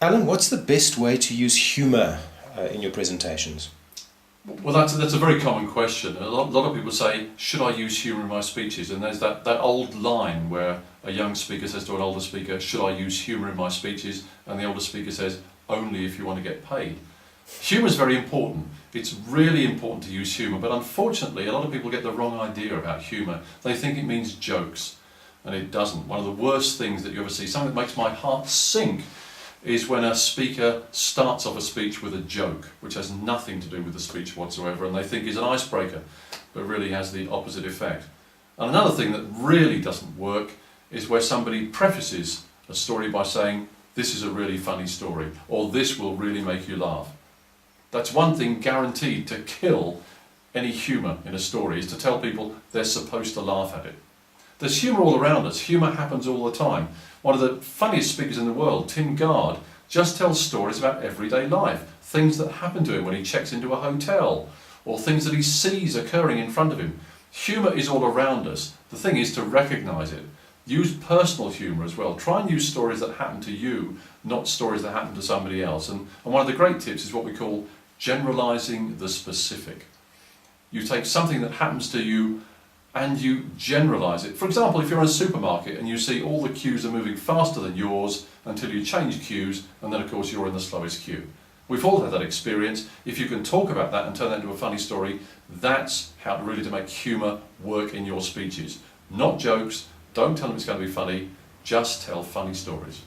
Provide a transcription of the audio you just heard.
Alan, what's the best way to use humour in your presentations? Well, that's a very common question. A lot of people say, should I use humour in my speeches? And there's that old line where a young speaker says to an older speaker, should I use humour in my speeches? And the older speaker says, only if you want to get paid. Humour is very important. It's really important to use humour, but unfortunately a lot of people get the wrong idea about humour. They think it means jokes, and it doesn't. One of the worst things that you ever see, something that makes my heart sink, is when a speaker starts off a speech with a joke, which has nothing to do with the speech whatsoever, and they think is an icebreaker, but really has the opposite effect. And another thing that really doesn't work is where somebody prefaces a story by saying, this is a really funny story, or this will really make you laugh. That's one thing guaranteed to kill any humour in a story, is to tell people they're supposed to laugh at it. There's humour all around us. Humour happens all the time. One of the funniest speakers in the world, Tim Gard, just tells stories about everyday life, things that happen to him when he checks into a hotel, or things that he sees occurring in front of him. Humour is all around us. The thing is to recognise it. Use personal humour as well. Try and use stories that happen to you, not stories that happen to somebody else. And one of the great tips is what we call generalising the specific. You take something that happens to you and you generalise it. For example, if you're in a supermarket and you see all the queues are moving faster than yours until you change queues, and then of course you're in the slowest queue. We've all had that experience. If you can talk about that and turn that into a funny story, that's how really to make humour work in your speeches. Not jokes, don't tell them it's going to be funny, just tell funny stories.